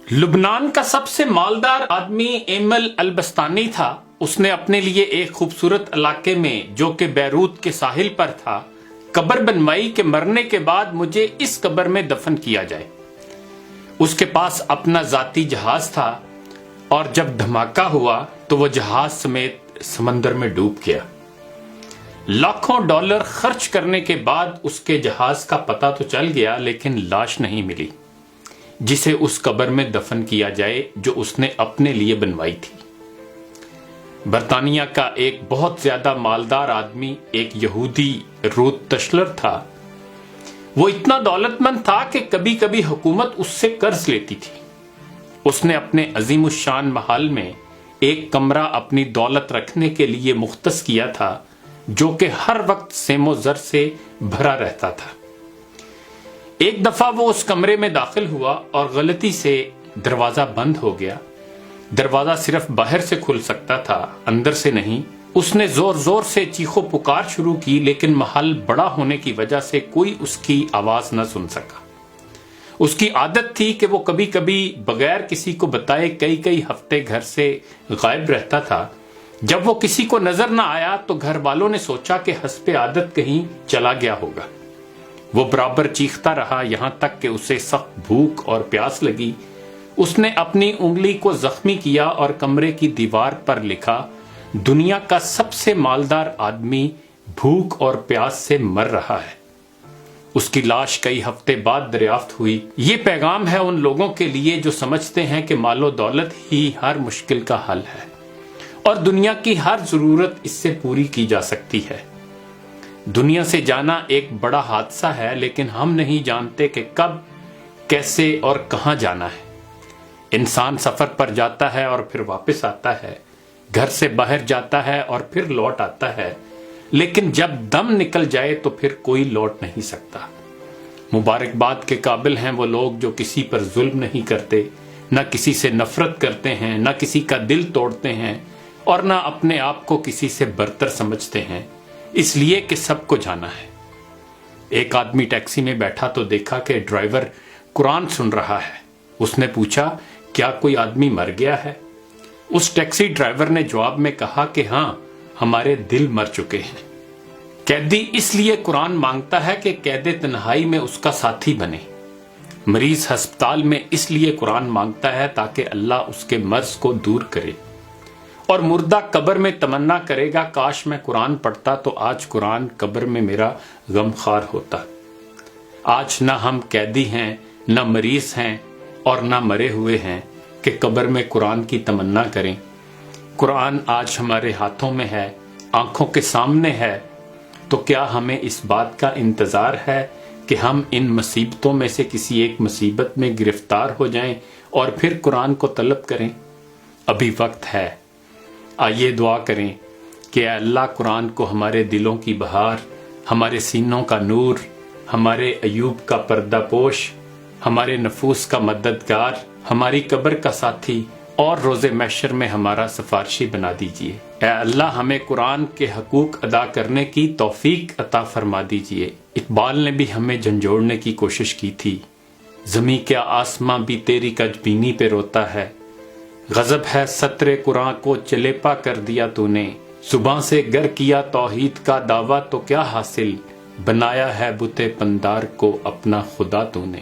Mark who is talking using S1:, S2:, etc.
S1: لبنان کا سب سے مالدار آدمی ایمل البستانی تھا۔ اس نے اپنے لیے ایک خوبصورت علاقے میں جو کہ بیروت کے ساحل پر تھا قبر بنوائی کہ مرنے کے بعد مجھے اس قبر میں دفن کیا جائے۔ اس کے پاس اپنا ذاتی جہاز تھا اور جب دھماکہ ہوا تو وہ جہاز سمیت سمندر میں ڈوب گیا۔ لاکھوں ڈالر خرچ کرنے کے بعد اس کے جہاز کا پتہ تو چل گیا لیکن لاش نہیں ملی جسے اس قبر میں دفن کیا جائے جو اس نے اپنے لیے بنوائی تھی۔ برطانیہ کا ایک بہت زیادہ مالدار آدمی ایک یہودی روت تشلر تھا۔ وہ اتنا دولت مند تھا کہ کبھی کبھی حکومت اس سے قرض لیتی تھی۔ اس نے اپنے عظیم الشان محل میں ایک کمرہ اپنی دولت رکھنے کے لیے مختص کیا تھا جو کہ ہر وقت سیم و زر سے بھرا رہتا تھا۔ ایک دفعہ وہ اس کمرے میں داخل ہوا اور غلطی سے دروازہ بند ہو گیا۔ دروازہ صرف باہر سے کھل سکتا تھا، اندر سے نہیں۔ اس نے زور زور سے چیخو پکار شروع کی لیکن محل بڑا ہونے کی وجہ سے کوئی اس کی آواز نہ سن سکا۔ اس کی عادت تھی کہ وہ کبھی کبھی بغیر کسی کو بتائے کئی ہفتے گھر سے غائب رہتا تھا۔ جب وہ کسی کو نظر نہ آیا تو گھر والوں نے سوچا کہ حسب عادت کہیں چلا گیا ہوگا۔ وہ برابر چیختا رہا یہاں تک کہ اسے سخت بھوک اور پیاس لگی۔ اس نے اپنی انگلی کو زخمی کیا اور کمرے کی دیوار پر لکھا، دنیا کا سب سے مالدار آدمی بھوک اور پیاس سے مر رہا ہے۔ اس کی لاش کئی ہفتے بعد دریافت ہوئی۔ یہ پیغام ہے ان لوگوں کے لیے جو سمجھتے ہیں کہ مال و دولت ہی ہر مشکل کا حل ہے اور دنیا کی ہر ضرورت اس سے پوری کی جا سکتی ہے۔ دنیا سے جانا ایک بڑا حادثہ ہے لیکن ہم نہیں جانتے کہ کب، کیسے اور کہاں جانا ہے۔ انسان سفر پر جاتا ہے اور پھر واپس آتا ہے، گھر سے باہر جاتا ہے اور پھر لوٹ آتا ہے، لیکن جب دم نکل جائے تو پھر کوئی لوٹ نہیں سکتا۔ مبارکباد کے قابل ہیں وہ لوگ جو کسی پر ظلم نہیں کرتے، نہ کسی سے نفرت کرتے ہیں، نہ کسی کا دل توڑتے ہیں اور نہ اپنے آپ کو کسی سے برتر سمجھتے ہیں، اس لیے کہ سب کو جانا ہے۔ ایک آدمی ٹیکسی میں بیٹھا تو دیکھا کہ ڈرائیور قرآن سن رہا ہے۔ اس نے پوچھا، کیا کوئی آدمی مر گیا ہے؟ اس ٹیکسی ڈرائیور نے جواب میں کہا کہ ہاں، ہمارے دل مر چکے ہیں۔ قیدی اس لیے قرآن مانگتا ہے کہ قید تنہائی میں اس کا ساتھی بنے۔ مریض ہسپتال میں اس لیے قرآن مانگتا ہے تاکہ اللہ اس کے مرض کو دور کرے، اور مردہ قبر میں تمنا کرے گا کاش میں قرآن پڑھتا تو آج قرآن قبر میں میرا غم خوار ہوتا۔ آج نہ ہم قیدی ہیں، نہ مریض ہیں اور نہ مرے ہوئے ہیں کہ قبر میں قرآن کی تمنا کریں۔ قرآن آج ہمارے ہاتھوں میں ہے، آنکھوں کے سامنے ہے، تو کیا ہمیں اس بات کا انتظار ہے کہ ہم ان مصیبتوں میں سے کسی ایک مصیبت میں گرفتار ہو جائیں اور پھر قرآن کو طلب کریں؟ ابھی وقت ہے۔ آئیے دعا کریں کہ اے اللہ قرآن کو ہمارے دلوں کی بہار، ہمارے سینوں کا نور، ہمارے ایوب کا پردہ پوش، ہمارے نفوس کا مددگار، ہماری قبر کا ساتھی اور روز محشر میں ہمارا سفارشی بنا دیجئے۔ اے اللہ ہمیں قرآن کے حقوق ادا کرنے کی توفیق عطا فرما دیجئے۔ اقبال نے بھی ہمیں جھنجھوڑنے کی کوشش کی تھی، زمیں کیا آسماں بھی تیری کجبینی پہ روتا ہے، غضب ہے سطر قرآن کو چلیپا کر دیا تو نے، زباں سے گر کیا توحید کا دعویٰ تو کیا حاصل، بنایا ہے بت پندار کو اپنا خدا تو نے۔